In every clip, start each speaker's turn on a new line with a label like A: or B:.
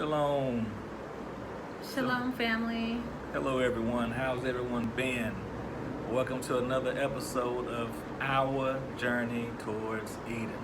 A: Shalom.
B: Shalom, family.
A: Hello, everyone. How's everyone been? Welcome to another episode of Our Journey Towards Eden.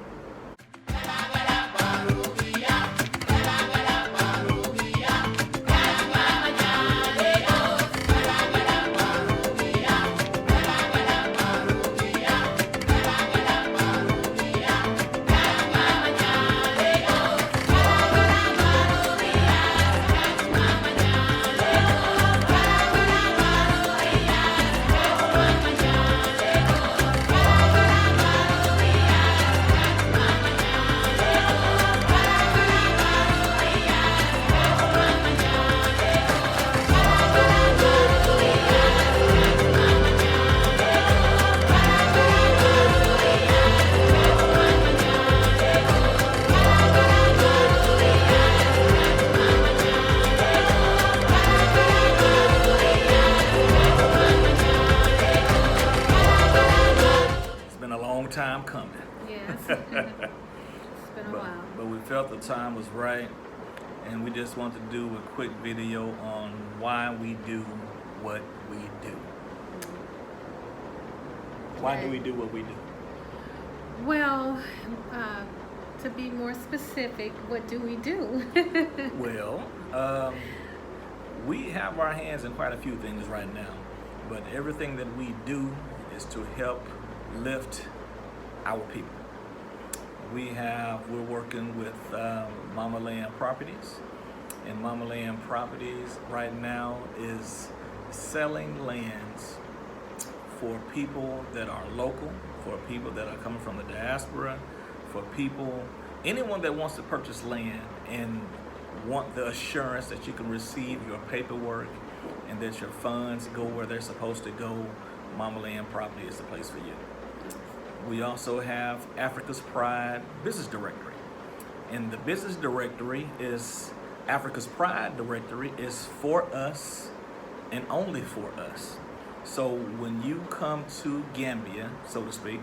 A: Time coming.
B: Yes. It's been a while.
A: But we felt the time was right, and we just want to do a quick video on why we do what we do. Why do we do what we do?
B: Well, to be more specific, what do we do?
A: Well, we have our hands in quite a few things right now, but everything that we do is to help lift our people. We're working with Mama Land Properties, and Mama Land Properties right now is selling lands for people that are local, for people that are coming from the diaspora, for anyone that wants to purchase land and want the assurance that you can receive your paperwork and that your funds go where they're supposed to go. Mama Land Property is the place for you. We also have Africa's Pride Business Directory. And the business directory is, Africa's Pride Directory is for us and only for us. So when you come to Gambia, so to speak,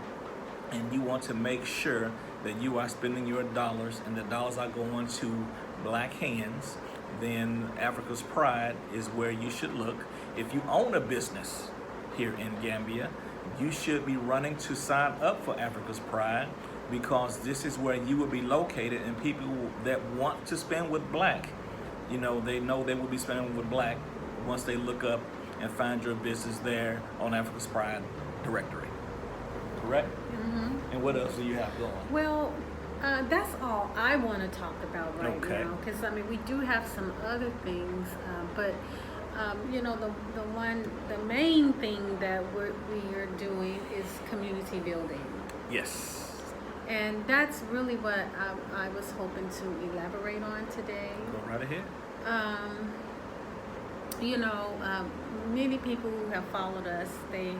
A: and you want to make sure that you are spending your dollars and the dollars are going to black hands, then Africa's Pride is where you should look. If you own a business here in Gambia, you should be running to sign up for Africa's Pride, because this is where you will be located, and people that want to spend with black, they know they will be spending with black once they look up and find your business there on Africa's Pride directory. Correct? Mm-hmm. And what else do you have going?
B: Well, that's all I want to talk about right now, because we do have some other things, but the main thing that we are doing is community building.
A: Yes.
B: And that's really what I was hoping to elaborate on today.
A: Go right ahead.
B: Many people who have followed us, they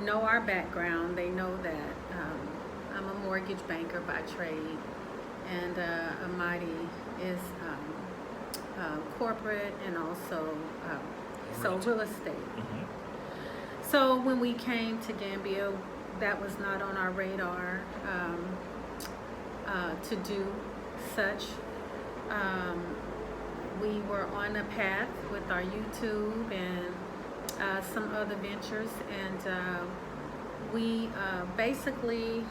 B: know our background. They know that I'm a mortgage banker by trade, and Amadi is corporate and also real estate. Mm-hmm. So when we came to Gambia, that was not on our radar to do such. We were on a path with our YouTube and some other ventures, and we basically,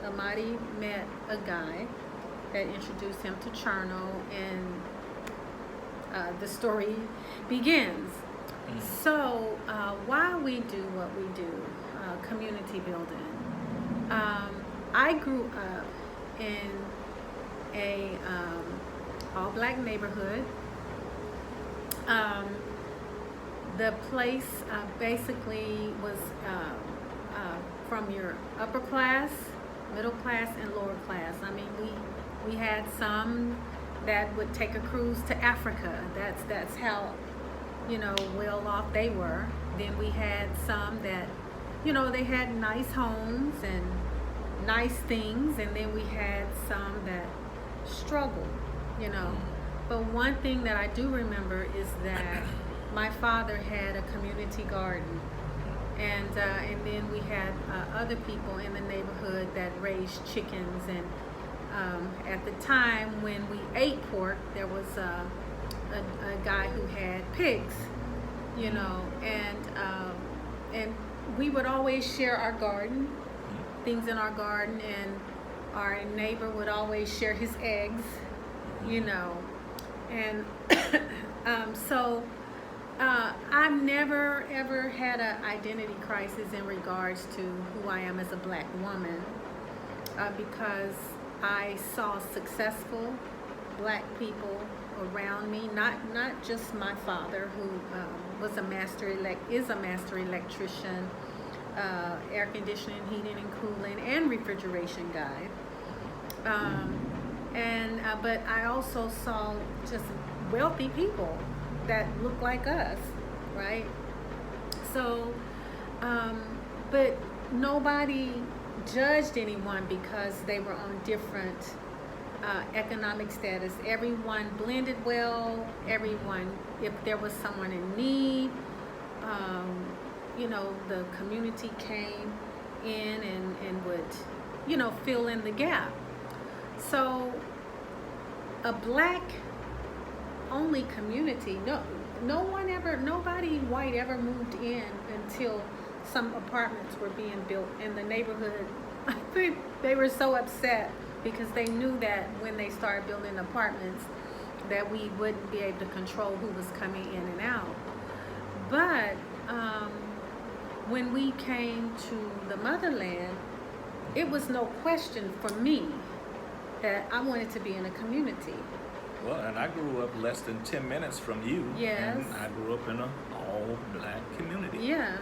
B: Amadi met a guy that introduced him to Cherno, and the story begins. Mm-hmm. So why we do what we do, community building. I grew up in a all-black neighborhood. The place basically was from your upper class, middle class, and lower class. We had some that would take a cruise to Africa. That's how well off they were. Then we had some that they had nice homes and nice things, and then we had some that struggled. But one thing that I do remember is that my father had a community garden, and then we had other people in the neighborhood that raised chickens and at the time when we ate pork, there was a guy who had pigs, you know, and we would always share our garden, things in our garden, and our neighbor would always share his eggs, you know, and so I've never ever had an identity crisis in regards to who I am as a black woman, because I saw successful black people around me, not just my father, who is a master electrician, air conditioning, heating and cooling, and refrigeration guy. But I also saw just wealthy people that look like us, right? So, but nobody judged anyone because they were on different economic status. Everyone blended well. Everyone, if there was someone in need, you know, the community came in and would, you know, fill in the gap. So a black only community, nobody white ever moved in until some apartments were being built in the neighborhood. I think they were so upset because they knew that when they started building apartments that we wouldn't be able to control who was coming in and out. But when we came to the motherland, it was no question for me that I wanted to be in a community.
A: Well, and I grew up less than 10 minutes from you.
B: Yes.
A: And I grew up in an all-black community.
B: Yeah.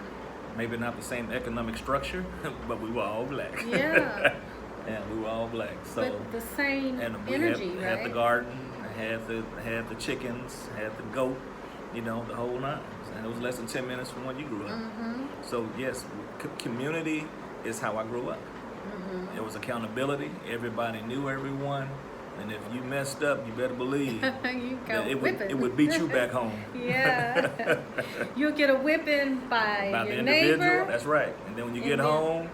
A: Maybe not the same economic structure, but we were all black.
B: Yeah.
A: And we were all black. So,
B: but the same
A: and we
B: energy,
A: had
B: right?
A: the garden, had the chickens, had the goat, you know, the whole nine. And it was less than 10 minutes from when you grew up.
B: Mm-hmm.
A: So yes, community is how I grew up.
B: Mm-hmm.
A: There was accountability. Everybody knew everyone. And if you messed up, you better believe
B: You go
A: that
B: whipping.
A: it would beat you back home.
B: Yeah. You'll get a whipping by
A: the
B: your
A: individual.
B: neighbor.
A: That's right. And then when you get
B: And then-
A: home,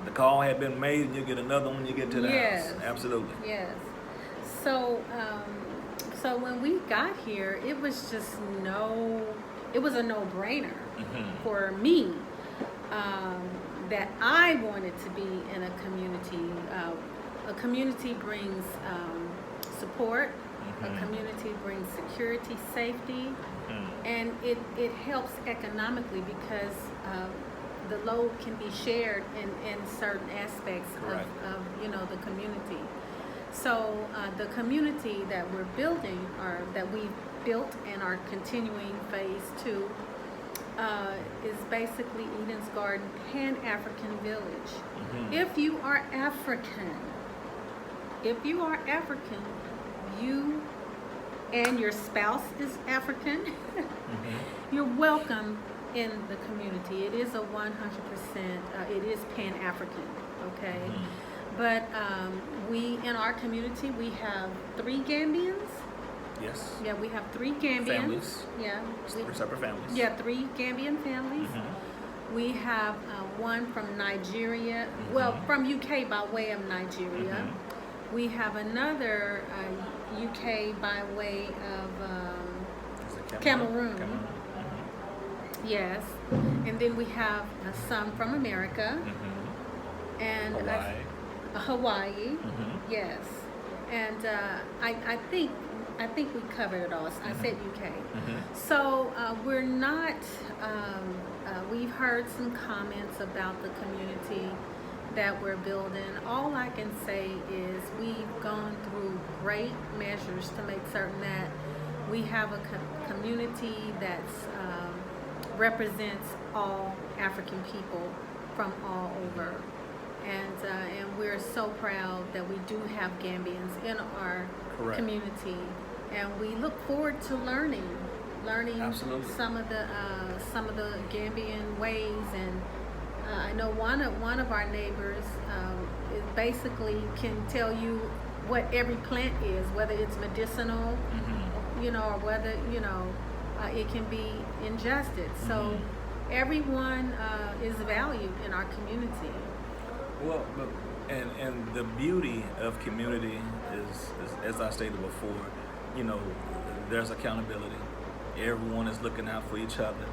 A: the call had been made, and you get another one when you get to the
B: Yes.
A: house. Absolutely.
B: Yes. So, so when we got here, it was just it was a no-brainer
A: Mhm.
B: for me that I wanted to be in a community. A community brings support.
A: Mhm.
B: A community brings security, safety,
A: Mhm.
B: and it helps economically because the load can be shared in certain aspects
A: Correct.
B: of you know, the community. So the community that we're building, or that we've built and are continuing phase 2, is basically Eden's Garden Pan-African Village.
A: Mhm.
B: If you are African, you and your spouse is African,
A: Mhm.
B: you're welcome in the community. It is a 100%, it is Pan-African, okay?
A: Mhm.
B: But we, in our community, we have 3 Gambians.
A: Yes.
B: Yeah, we have 3 Gambians.
A: Families.
B: Yeah.
A: Three separate families.
B: Yeah, 3 Gambian families.
A: Mhm.
B: We have one from Nigeria, well,
A: Mhm.
B: from UK by way of Nigeria.
A: Mhm.
B: We have another UK by way of
A: Is it
B: Cameroon.
A: Mhm.
B: Yes, and then we have some from America
A: Mhm.
B: and
A: Hawaii.
B: Hawaii.
A: Mhm.
B: Yes, and I think we covered it all. I said UK.
A: Mhm.
B: So we're not. We've heard some comments about the community that we're building. All I can say is we've gone through great measures to make certain that we have a community that's represents all African people from all over, and we're so proud that we do have Gambians in our
A: Correct.
B: community, and we look forward to learning
A: Absolutely.
B: some of the Gambian ways. And I know one of our neighbors is basically can tell you what every plant is, whether it's medicinal,
A: Mhm.
B: you know, or whether, you know, it can be ingested. So everyone is valued in our community.
A: Well, but And the beauty of community is, as I stated before, you know, there's accountability. Everyone is looking out for each other.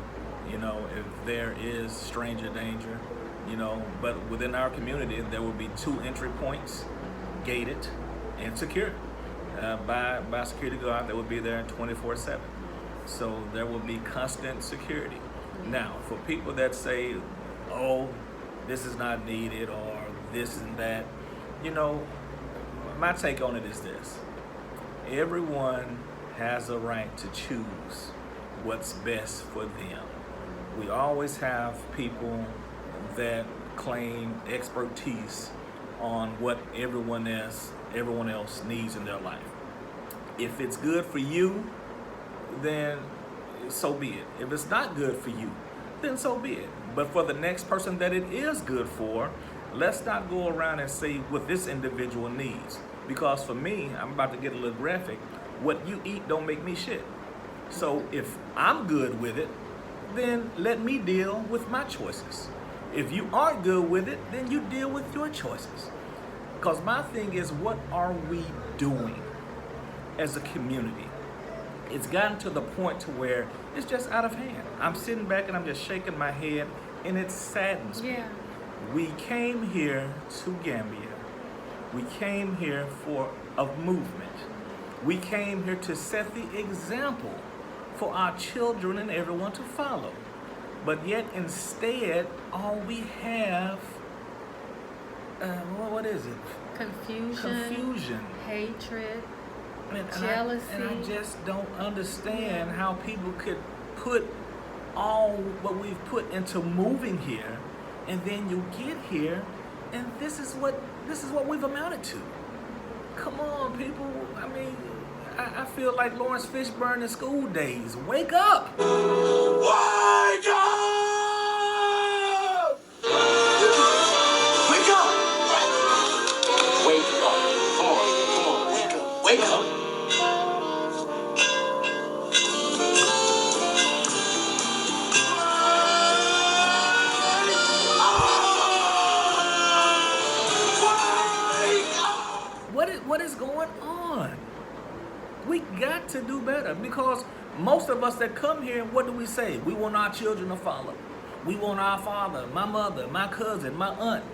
A: You know, if there is stranger danger, you know, but within our community, there will be 2 entry points, gated and secured by security guard that will be there 24/7. So there will be constant security. Now, for people that say, oh, this is not needed or this and that, you know, my take on it is this. Everyone has a right to choose what's best for them. We always have people that claim expertise on what everyone else needs in their life. If it's good for you, then so be it. If it's not good for you, then so be it. But for the next person that it is good for, let's not go around and say what this individual needs. Because for me, I'm about to get a little graphic, what you eat don't make me shit. So if I'm good with it, then let me deal with my choices. If you aren't good with it, then you deal with your choices. Because my thing is, what are we doing as a community? It's gotten to the point to where it's just out of hand. I'm sitting back and I'm just shaking my head, and it saddens me.
B: Yeah.
A: We came here to Gambia. We came here for a movement. We came here to set the example for our children and everyone to follow. But yet instead, all we have, what is it? Confusion.
B: Hatred.
A: And
B: Jealousy.
A: I just don't understand how people could put all what we've put into moving here, and then you get here, and this is what we've amounted to. Come on, people. I mean, I feel like Lawrence Fishburne in School Days. Wake up! Wake up! Wake up!
C: Wake up. Come on. Wake up. Wake up.
A: What is going on? We got to do better, because most of us that come here, what do we say? We want our children to follow. We want our father, my mother, my cousin, my aunt.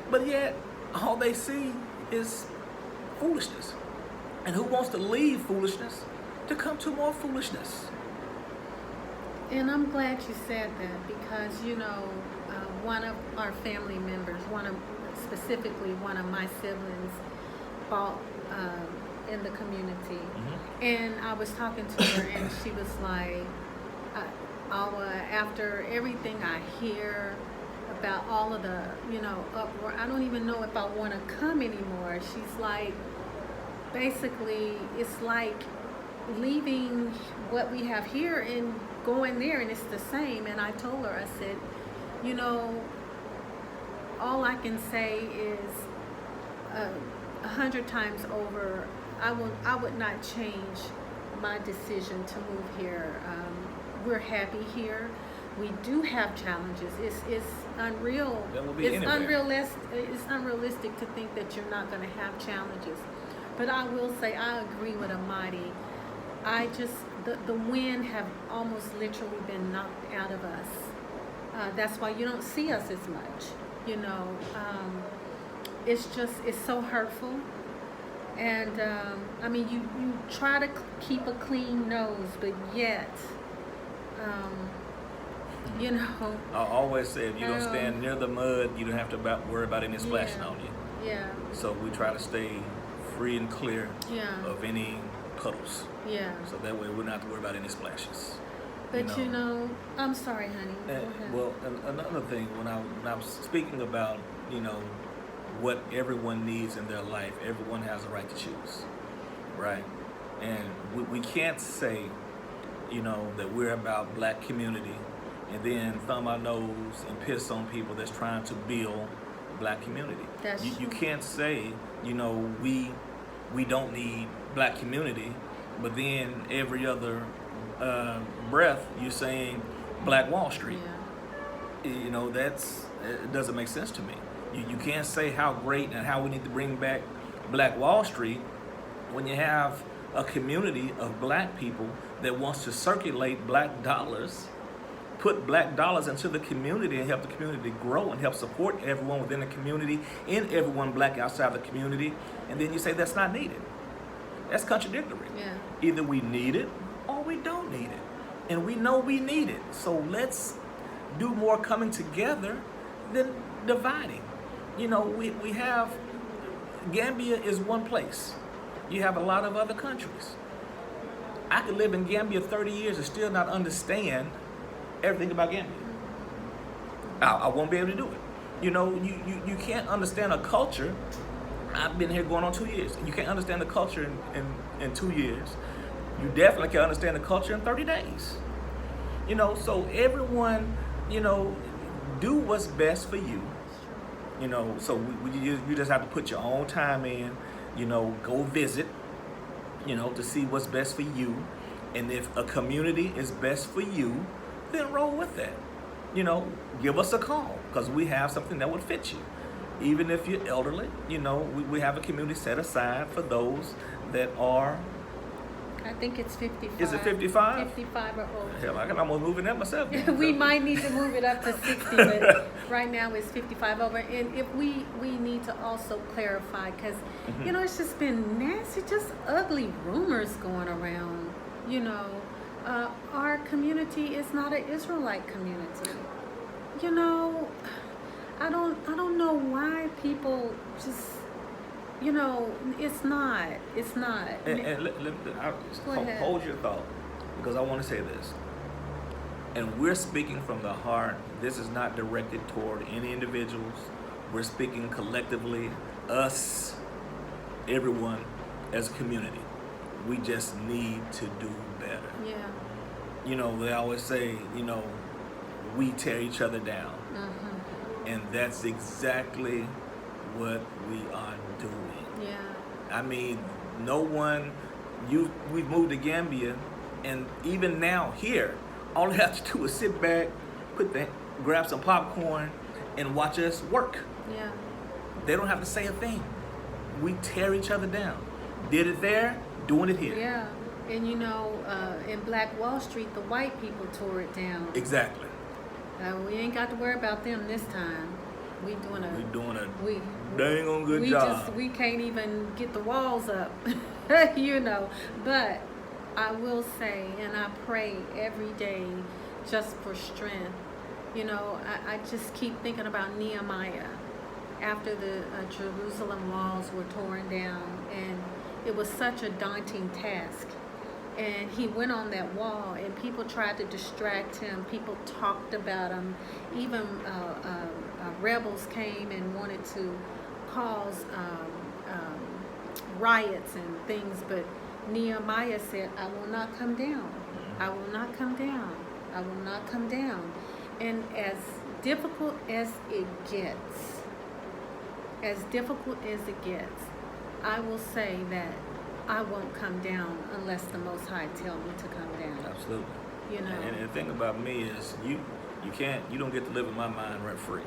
A: But yet, all they see is foolishness. And who wants to leave foolishness to come to more foolishness?
B: And I'm glad you said that, because, you know, one of our family members, specifically one of my siblings, bought in the community.
A: Mm-hmm.
B: And I was talking to her, and she was like, after everything I hear about all of the, you know, uproar, I don't even know if I want to come anymore. She's like, basically, it's like leaving what we have here and going there, and it's the same. And I told her, I said, you know, all I can say is 100 times over, I would not change my decision to move here. We're happy here. We do have challenges. It's unreal. It's unrealistic to think that you're not going to have challenges. But I will say, I agree with Amadi. The wind have almost literally been knocked out of us. That's why you don't see us as much. You know, it's so hurtful. And I mean, you try to keep a clean nose, but yet, you know.
A: I always say, if you don't stand near the mud, you don't have to worry about any splashing on you.
B: Yeah.
A: So we try to stay free and clear of any puddles.
B: Yeah.
A: So that way we don't have to worry about any splashes.
B: But you know, I'm sorry, honey. Go ahead.
A: Well, another thing, when I'm speaking about, you know, what everyone needs in their life, everyone has a right to choose, right? And we can't say, you know, that we're about black community and then thumb our nose and piss on people that's trying to build black community. You can't say, you know, we don't need black community, but then every other breath you're saying Black Wall Street.
B: Yeah.
A: You know, it doesn't make sense to me. You can't say how great and how we need to bring back Black Wall Street when you have a community of black people that wants to circulate black dollars, put black dollars into the community and help the community grow and help support everyone within the community and everyone black outside the community, and then you say that's not needed. That's contradictory.
B: Yeah.
A: Either we need it or we don't need it. And we know we need it. So let's do more coming together than dividing. You know, we have, Gambia is one place. You have a lot of other countries. I could live in Gambia 30 years and still not understand everything about Gambia. I won't be able to do it. You know, you can't understand a culture. I've been here going on 2 years. You can't understand the culture in 2 years. You definitely can understand the culture in 30 days. You know, so everyone, you know, do what's best for you. You know, so you just have to put your own time in. You know, go visit, you know, to see what's best for you. And if a community is best for you, then roll with that. You know, give us a call because we have something that would fit you. Even if you're elderly, you know, we have a community set aside for those that are.
B: I think it's 55.
A: Is it 55?
B: 55 or older.
A: Hell, I can almost move in that myself.
B: We might need to move it up to 60, but right now it's 55 over. And if we need to also clarify, because, you know, it's just been nasty, just ugly rumors going around. You know, our community is not an Israelite community. You know, I don't know why people just, you know, it's not.
A: And hold your thought, because I want to say this. And we're speaking from the heart. This is not directed toward any individuals. We're speaking collectively, us, everyone, as a community. We just need to do better.
B: Yeah.
A: You know, they always say, you know, we tear each other down. And that's exactly what we are doing.
B: Yeah.
A: I mean, no one, we've moved to Gambia, and even now here, all they have to do is sit back, grab some popcorn, and watch us work.
B: Yeah.
A: They don't have to say a thing. We tear each other down. Did it there, doing it here.
B: Yeah. And you know, in Black Wall Street, the white people tore it down.
A: Exactly.
B: We ain't got to worry about them this time. We doing a
A: dang on good job.
B: We can't even get the walls up, you know. But I will say, and I pray every day just for strength. You know, I just keep thinking about Nehemiah after the Jerusalem walls were torn down, and it was such a daunting task. And he went on that wall, and people tried to distract him. People talked about him. Even rebels came and wanted to cause riots and things. But Nehemiah said, I will not come down. I will not come down. I will not come down. And as difficult as it gets, I will say that I won't come down unless the Most High tell me to come down.
A: Absolutely.
B: You know.
A: And the thing about me is you don't get to live in my mind rent free.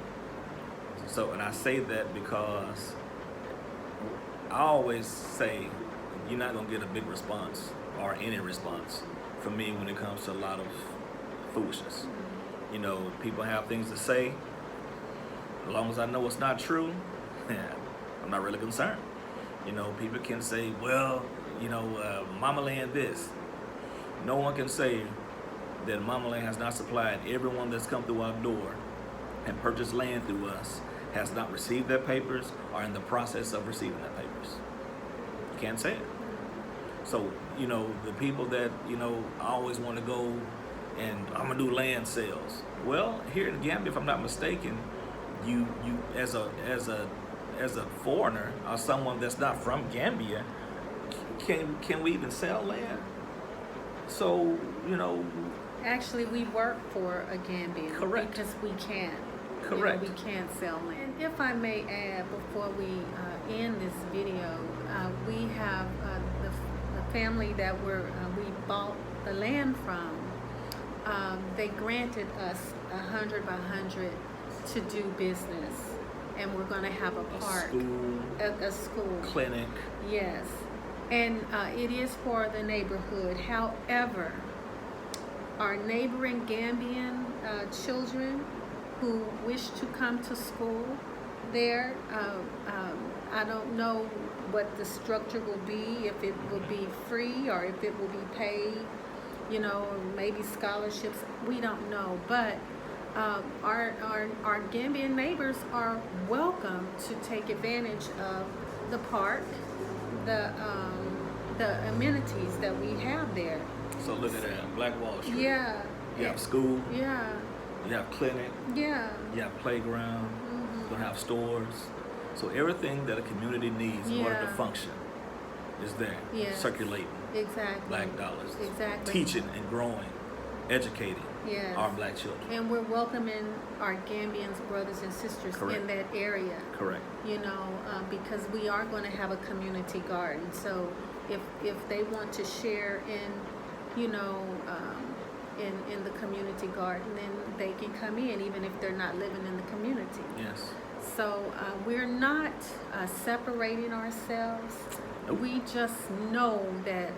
A: So, and I say that because I always say you're not gonna get a big response or any response from me when it comes to a lot of foolishness. You know, people have things to say. As long as I know it's not true, I'm not really concerned. You know, people can say, well, you know, Mama Land this. No one can say that Mama Land has not supplied everyone that's come through our door and purchased land through us has not received their papers or in the process of receiving their papers. You can't say it. So, you know, the people that, you know, always want to go and I'm going to do land sales. Well, here in Gambia, if I'm not mistaken, you as a foreigner or someone that's not from Gambia, can we even sell land? So, you know.
B: Actually, we work for a Gambian.
A: Correct.
B: Because we can't.
A: Correct.
B: You know, we can't sell land. And if I may add, before we end this video, we have the family that we bought the land from. They granted us 100 by 100 to do business. and we're going to have a park,
A: school,
B: a school
A: clinic.
B: Yes, and it is for the neighborhood. However, our neighboring Gambian children who wish to come to school there, I don't know what the structure will be, if it will be free or if it will be paid, you know, or maybe scholarships. We don't know, but our Gambian neighbors are welcome to take advantage of the park, the amenities that we have there.
A: So look at that, Black Wall Street.
B: Yeah.
A: You have school.
B: Yeah.
A: You have clinic.
B: Yeah.
A: You have playground.
B: Mm-hmm.
A: You have stores. So everything that a community needs in order to function is there.
B: Yes.
A: Circulating.
B: Exactly.
A: Black dollars.
B: Exactly.
A: Teaching and growing, educating
B: Yes.
A: our black children.
B: And we're welcoming our Gambians brothers and sisters
A: Correct.
B: in that area.
A: Correct.
B: You know, because we are going to have a community garden. So if they want to share in, you know, in the community garden, then they can come in, even if they're not living in the community.
A: Yes.
B: So we're not separating ourselves.
A: Nope.
B: We just know that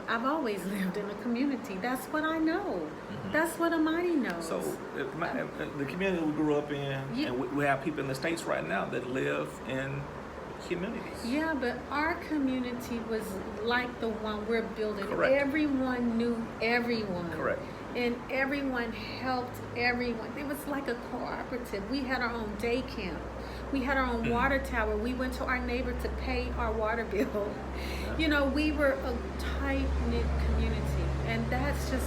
B: I've always lived in a community. That's what I know.
A: Mm-hmm.
B: That's what Amani knows.
A: So the community we grew up in,
B: Yeah.
A: and we have people in the States right now that live in communities.
B: Yeah, but our community was like the one we're building.
A: Correct.
B: Everyone knew everyone.
A: Correct.
B: And everyone helped everyone. It was like a cooperative. We had our own day camp. We had our own water tower. We went to our neighbor to pay our water bill.
A: Yeah.
B: You know, we were a tight-knit community. And that's just,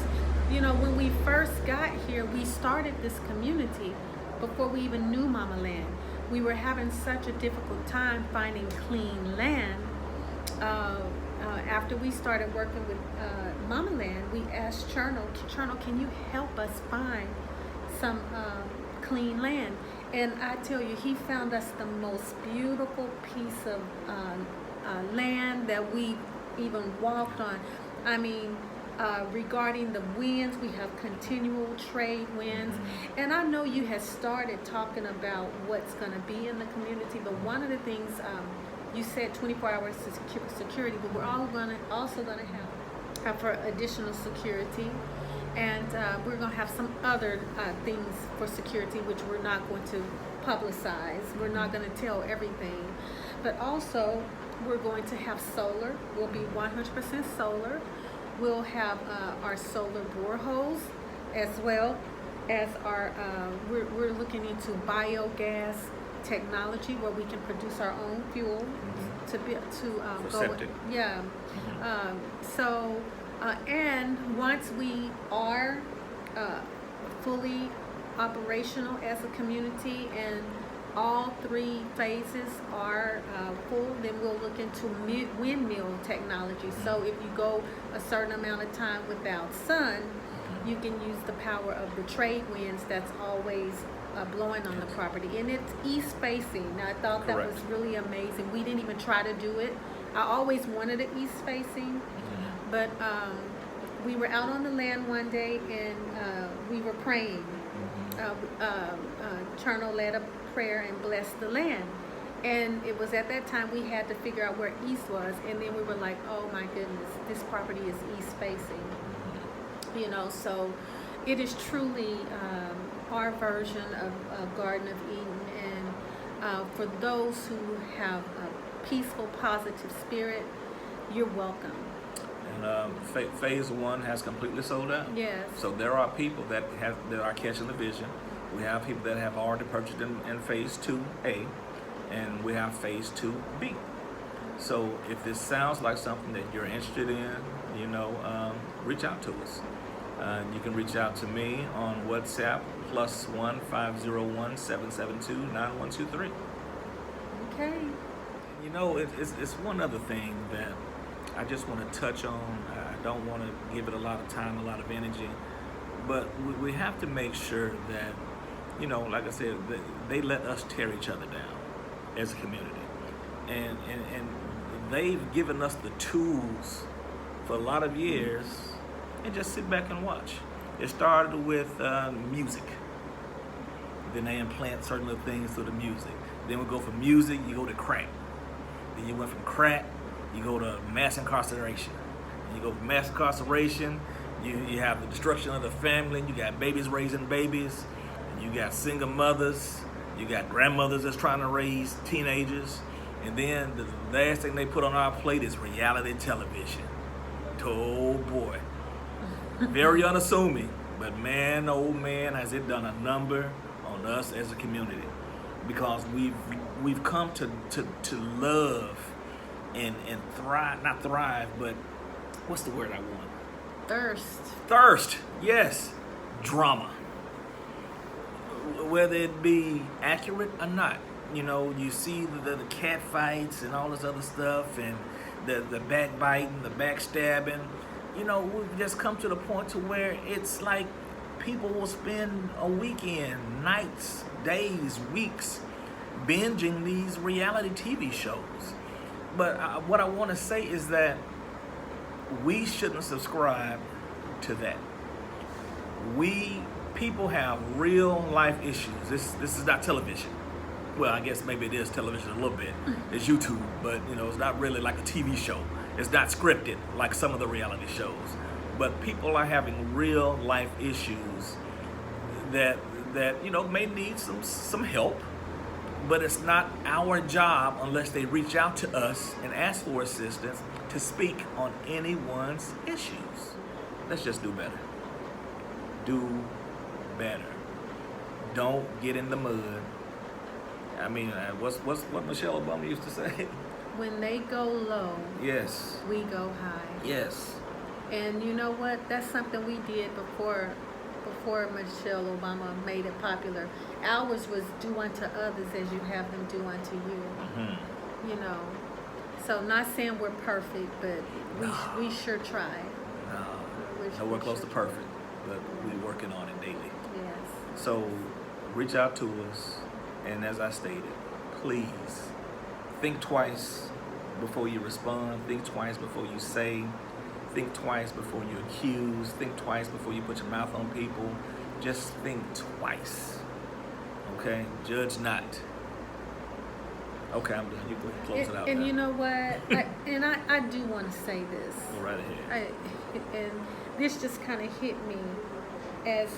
B: you know, when we first got here, we started this community before we even knew Mama Land. We were having such a difficult time finding clean land. After we started working with Mama Land, we asked Cherno, can you help us find some clean land? And I tell you, he found us the most beautiful piece of land that we even walked on. I mean, regarding the winds, we have continual trade winds. And I know you had started talking about what's going to be in the community, but one of the things, you said 24 hours security, but we're also going to have for additional security. And we're going to have some other things for security, which we're not going to publicize. We're not going to tell everything. But also, we're going to have solar. We'll be 100% solar. We'll have our solar boreholes, as well as our, we're looking into biogas technology where we can produce our own fuel to
A: For
B: go.
A: septic.
B: Yeah. And once we are fully operational as a community and all 3 phases are full, then we'll look into windmill technology. So if you go a certain amount of time without sun, you can use the power of the trade winds that's always blowing on the property. And it's east facing. Now, I thought that
A: Correct.
B: was really amazing. We didn't even try to do it. I always wanted it east facing. But we were out on the land one day and we were praying. Cherno led a prayer and blessed the land. And it was at that time we had to figure out where east was. And then we were like, oh my goodness, this property is east facing. You know, so it is truly our version of Garden of Eden. And for those who have a peaceful, positive spirit, you're welcome.
A: And phase 1 has completely sold out.
B: Yes.
A: So there are people that are catching the vision. We have people that have already purchased in phase 2A, and we have phase 2B. So if this sounds like something that you're interested in, you know, reach out to us. You can reach out to me on WhatsApp +1 501 772 9123.
B: Okay.
A: You know, it's one other thing that I just want to touch on. I don't want to give it a lot of time, a lot of energy, but we have to make sure that, you know, like I said, they let us tear each other down as a community. And they've given us the tools for a lot of years, and just sit back and watch. It started with music. Then they implant certain little things through the music. Then we go from music, you go to crack. Then you went from crack, you go to mass incarceration. And you go from mass incarceration, you have the destruction of the family, you got babies raising babies, and you got single mothers, you got grandmothers that's trying to raise teenagers, and then the last thing they put on our plate is reality television. Oh boy. Very unassuming, but man, oh man, has it done a number on us as a community, because we've come to love and thrive, not thrive, but what's the word I want? Thirst, yes. Drama. Whether it be accurate or not. You know, you see the cat fights and all this other stuff, and the backbiting, the backstabbing. You know, we've just come to the point to where it's like people will spend a weekend, nights, days, weeks, binging these reality TV shows. But what I want to say is that we shouldn't subscribe to that. People have real life issues. This is not television. Well, I guess maybe it is television a little bit. It's YouTube, but you know, it's not really like a TV show. It's not scripted like some of the reality shows. But people are having real life issues that you know may need some help. But it's not our job, unless they reach out to us and ask for assistance, to speak on anyone's issues. Let's just do better. Do better. Don't get in the mud. I mean, what Michelle Obama used to say?
B: When they go low,
A: Yes.
B: we go high.
A: Yes.
B: And you know what? That's something we did before Michelle Obama made it popular. Ours was do unto others as you have them do unto you.
A: Mm-hmm.
B: You know. So not saying we're perfect, but we sure try.
A: Nowhere close to perfect, but we're working on it daily.
B: Yes.
A: So reach out to us, and as I stated, please think twice before you respond. Think twice before you say. Think twice before you accuse. Think twice before you put your mouth on people. Just think twice. Okay? Judge not. Okay, I'm done. You go ahead, close it out.
B: And
A: now.
B: you know what? I do want to say this.
A: Go right ahead.
B: And this just kind of hit me as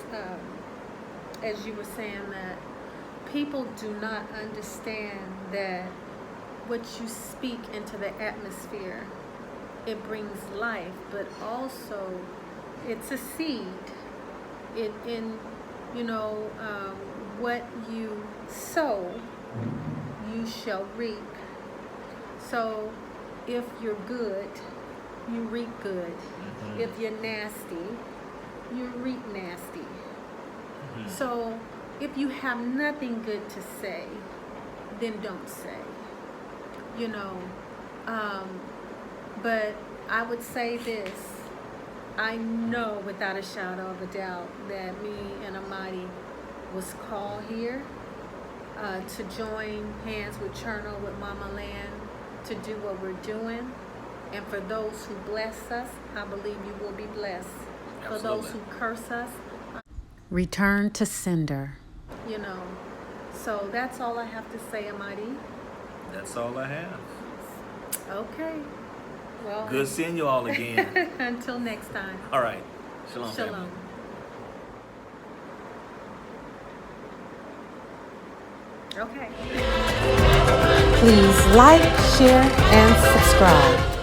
B: you were saying that people do not understand that what you speak into the atmosphere, it brings life, but also it's a seed. What you sow, you shall reap. So if you're good, you reap good.
A: Mm-hmm.
B: If you're nasty, you reap nasty.
A: Mm-hmm.
B: So if you have nothing good to say, then don't say. You know, but I would say this. I know without a shadow of a doubt that me and Amadi was called here to join hands with Cherno, with Mama Land, to do what we're doing. And for those who bless us, I believe you will be blessed.
A: Absolutely.
B: For those who curse us, return to sender. You know, so that's all I have to say, Amadi.
A: That's all I have.
B: Okay. Well,
A: Good seeing you all again.
B: until next time.
A: All right. Shalom.
B: Shalom.
A: Family.
B: Okay.
D: Please like, share, and subscribe.